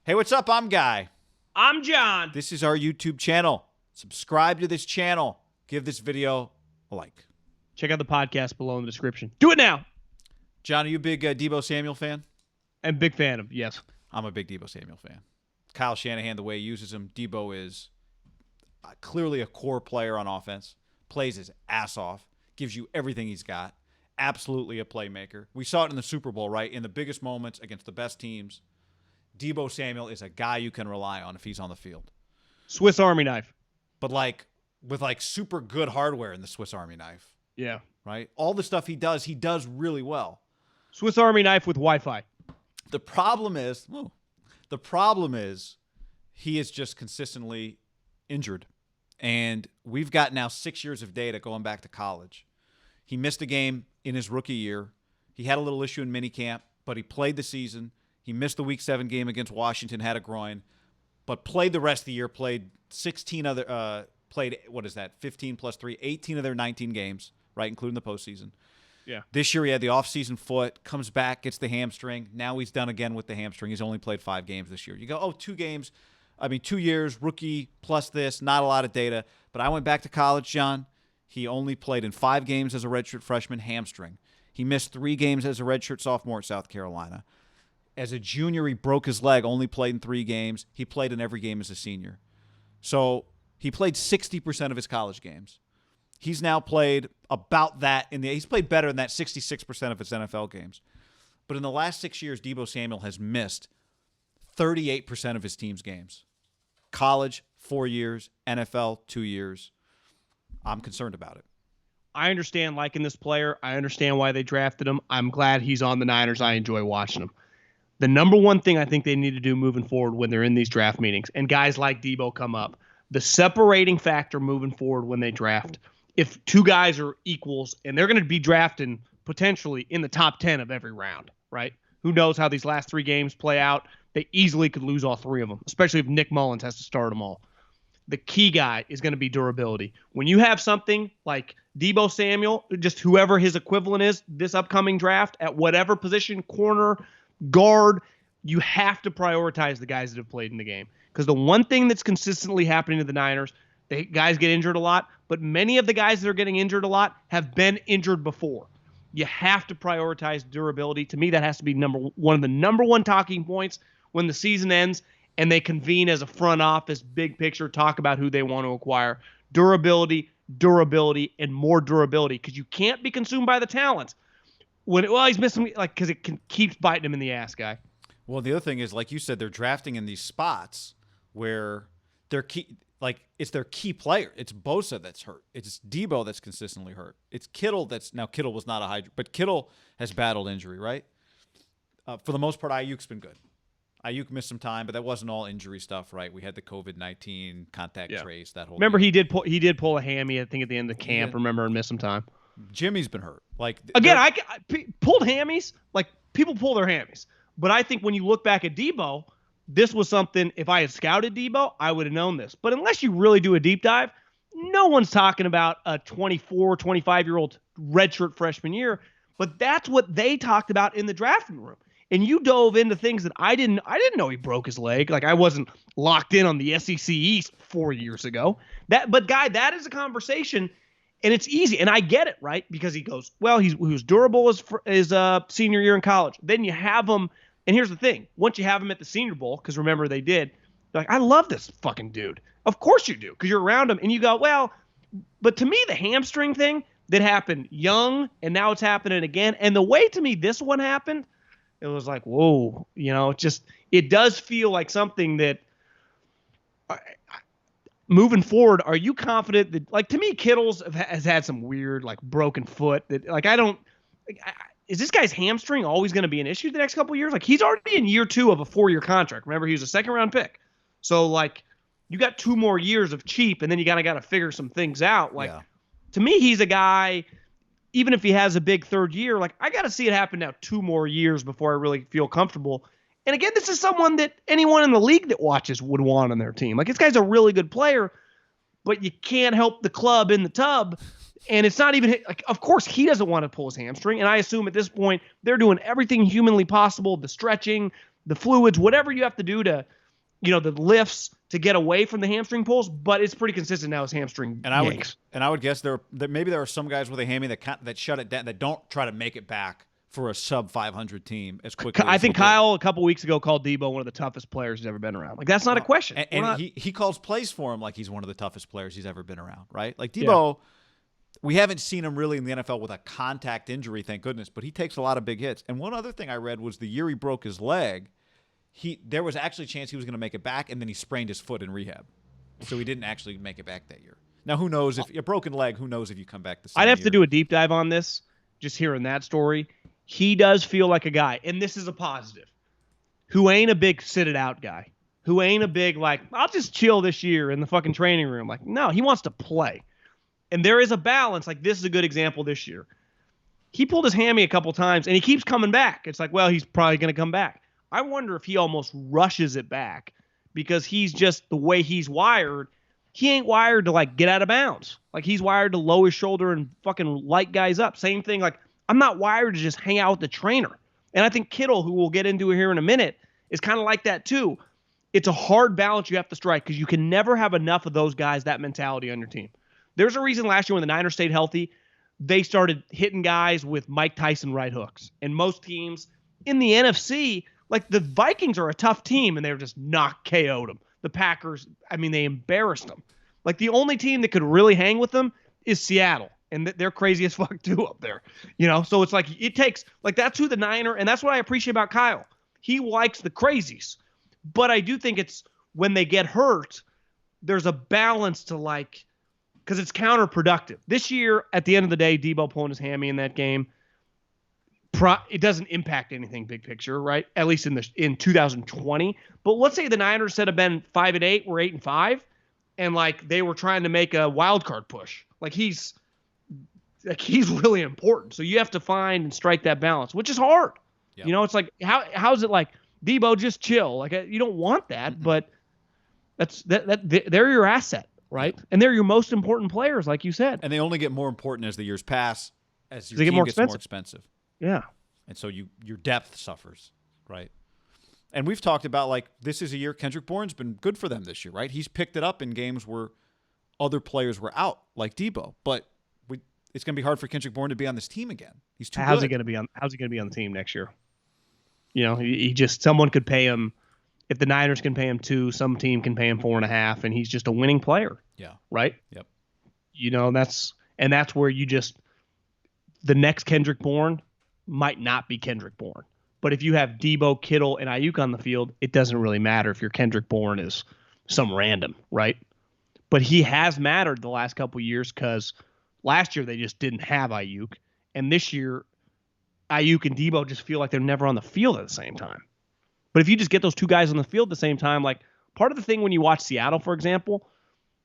Hey, what's up? I'm Guy. I'm John. This is our YouTube channel. Subscribe to this channel. Give this video a like. Check out the podcast below in the description. Do it now. John, are you a big Deebo Samuel fan? I'm a big fan of, yes. I'm a big Deebo Samuel fan. Kyle Shanahan, the way he uses him, Deebo is clearly a core player on offense, plays his ass off, gives you everything he's got, absolutely a playmaker. We saw it in the Super Bowl, right? In the biggest moments against the best teams, Deebo Samuel is a guy you can rely on if he's on the field. Swiss Army knife. But with super good hardware in the Swiss Army knife. Yeah. Right? All the stuff he does really well. Swiss Army knife with Wi-Fi. The problem is he is just consistently injured. And we've got now 6 years of data going back to college. He missed a game in his rookie year. He had a little issue in minicamp, but he played the season. He missed the Week 7 game against Washington, had a groin, but played the rest of the year, played 15 plus 3, 18 of their 19 games, right, including the postseason. Yeah. This year he had the offseason foot, comes back, gets the hamstring. Now he's done again with the hamstring. He's only played 5 games this year. You go, 2 years, rookie plus this, not a lot of data. But I went back to college, John. He only played in 5 games as a redshirt freshman, hamstring. He missed 3 games as a redshirt sophomore at South Carolina. As a junior, he broke his leg, only played in 3 games. He played in every game as a senior. So he played 60% of his college games. He's now played about that. He's played better than that 66% of his NFL games. But in the last 6 years, Deebo Samuel has missed 38% of his team's games. College, 4 years. NFL, 2 years. I'm concerned about it. I understand liking this player. I understand why they drafted him. I'm glad he's on the Niners. I enjoy watching him. The number one thing I think they need to do moving forward when they're in these draft meetings, and guys like Deebo come up, the separating factor moving forward when they draft, if 2 guys are equals and they're going to be drafting potentially in the top 10 of every round, right? Who knows how these last 3 games play out? They easily could lose all 3 of them, especially if Nick Mullins has to start them all. The key guy is going to be durability. When you have something like Deebo Samuel, just whoever his equivalent is this upcoming draft at whatever position, corner, guard, you have to prioritize the guys that have played in the game. Because the one thing that's consistently happening to the Niners, guys get injured a lot, but many of the guys that are getting injured a lot have been injured before. You have to prioritize durability. To me, that has to be one of the number one talking points when the season ends and they convene as a front office, big picture, talk about who they want to acquire. Durability, and more durability, because you can't be consumed by the talent. He's missing, because it keeps biting him in the ass, guy. Well, the other thing is, like you said, they're drafting in these spots where they're key, it's their key player. It's Bosa that's hurt. It's Deebo that's consistently hurt. It's Kittle Kittle was not a hydra, but Kittle has battled injury, right? For the most part, Ayuk's been good. Ayuk missed some time, but that wasn't all injury stuff, right? We had the COVID-19 contact trace, that whole Remember, deal. he did pull a hammy, I think, at the end of camp, and miss some time. Jimmy's been hurt. Again, I pulled hammies. People pull their hammies. But I think when you look back at Deebo, this was something, if I had scouted Deebo, I would have known this. But unless you really do a deep dive, no one's talking about a 24, 25-year-old redshirt freshman year. But that's what they talked about in the drafting room. And you dove into things that I didn't know he broke his leg. I wasn't locked in on the SEC East 4 years ago. But Guy, that is a conversation. And it's easy, and I get it, right? Because he goes, well, he was durable his senior year in college. Then you have him, and here's the thing. Once you have him at the Senior Bowl, because remember they did, you're like, I love this fucking dude. Of course you do, because you're around him, and you go, well, but to me, the hamstring thing that happened young, and now it's happening again, and the way to me this one happened, it was like, whoa, it does feel like something that moving forward, are you confident that, to me, Kittle's has had some weird, broken foot that, is this guy's hamstring always going to be an issue the next couple of years? He's already in year 2 of a 4-year contract. Remember, he was a 2nd-round pick. So, you got 2 more years of cheap, and then you got to figure some things out. To me, he's a guy, even if he has a big 3rd year, I got to see it happen now 2 more years before I really feel comfortable. And again, this is someone that anyone in the league that watches would want on their team. This guy's a really good player, but you can't help the club in the tub. And it's not even, of course, he doesn't want to pull his hamstring. And I assume at this point, they're doing everything humanly possible, the stretching, the fluids, whatever you have to do to, the lifts to get away from the hamstring pulls, but it's pretty consistent now as hamstring yanks. I would guess maybe there are some guys with a hammy that shut it down, that don't try to make it back for a sub 500 team as quickly. I think Kyle a couple weeks ago called Deebo one of the toughest players he's ever been around. Like, that's not a question. And he calls plays for him like he's one of the toughest players he's ever been around, right? Like Deebo, we haven't seen him really in the NFL with a contact injury, thank goodness, but he takes a lot of big hits. And one other thing I read was the year he broke his leg, there was actually a chance he was going to make it back, and then he sprained his foot in rehab. So he didn't actually make it back that year. Now, who knows if a broken leg, who knows if you come back the same I'd have year. to do a deep dive on this, just hearing that story. He does feel like a guy, and this is a positive, who ain't a big sit-it-out guy, who ain't a big, like, I'll just chill this year in the fucking training room. Like, no, he wants to play. And there is a balance. Like, this is a good example this year. He pulled his hammy a couple times, and he keeps coming back. It's like, well, he's probably going to come back. I wonder if he almost rushes it back because he's just the way he's wired. He ain't wired to, like, get out of bounds. Like, he's wired to lower his shoulder and fucking light guys up. Same thing, like, I'm not wired to just hang out with the trainer. And I think Kittle, who we'll get into here in a minute, is kind of like that too. It's a hard balance you have to strike because you can never have enough of those guys, that mentality on your team. There's a reason last year when the Niners stayed healthy, they started hitting guys with Mike Tyson right hooks. And most teams in the NFC, like the Vikings are a tough team, and they were just KO'd them. The Packers, I mean, they embarrassed them. Like, the only team that could really hang with them is Seattle. And they're crazy as fuck too up there. So it's like it takes, like, that's who the Niner, and that's what I appreciate about Kyle. He likes the crazies. But I do think it's when they get hurt, there's a balance to, like, because it's counterproductive. This year, at the end of the day, Deebo pulling his hammy in that game, it doesn't impact anything big picture, right? At least in 2020. But let's say the Niners instead of been 5-8, we're 8-5, and like they were trying to make a wild card push. Like he's really important. So you have to find and strike that balance, which is hard. Yep. It's like how's it like Deebo just chill? Like you don't want that, but they're your asset, right? Yep. And they're your most important players, like you said. And they only get more important as the years pass, as your team gets more expensive. Yeah. And so your depth suffers, right? And we've talked about, like, this is a year Kendrick Bourne's been good for them this year, right? He's picked it up in games where other players were out, like Deebo. But it's going to be hard for Kendrick Bourne to be on this team again. He's too good. How's he going to be on the team next year? He just, someone could pay him. If the Niners can pay him 2, some team can pay him 4.5, and he's just a winning player. Yeah. Right? Yep. That's where the next Kendrick Bourne might not be Kendrick Bourne. But if you have Deebo, Kittle, and Ayuk on the field, it doesn't really matter if your Kendrick Bourne is some random, right? But he has mattered the last couple of years because last year they just didn't have Ayuk. And this year, Ayuk and Deebo just feel like they're never on the field at the same time. But if you just get those two guys on the field at the same time, like part of the thing when you watch Seattle, for example,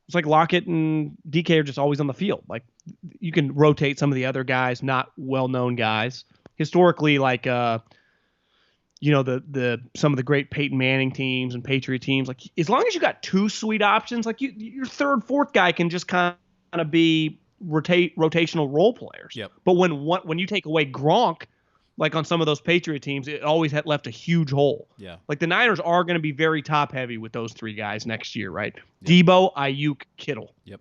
it's like Lockett and DK are just always on the field. Like you can rotate some of the other guys, not well-known guys. Historically, like the some of the great Peyton Manning teams and Patriot teams, like as long as you got 2 sweet options, like your third, fourth guy can just kind of be rotational role players. Yep. But when you take away Gronk, like on some of those Patriot teams, it always had left a huge hole. Yeah. Like the Niners are going to be very top heavy with those 3 guys next year, right? Yep. Deebo, Ayuk, Kittle. Yep.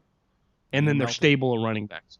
And then they're stable of running backs.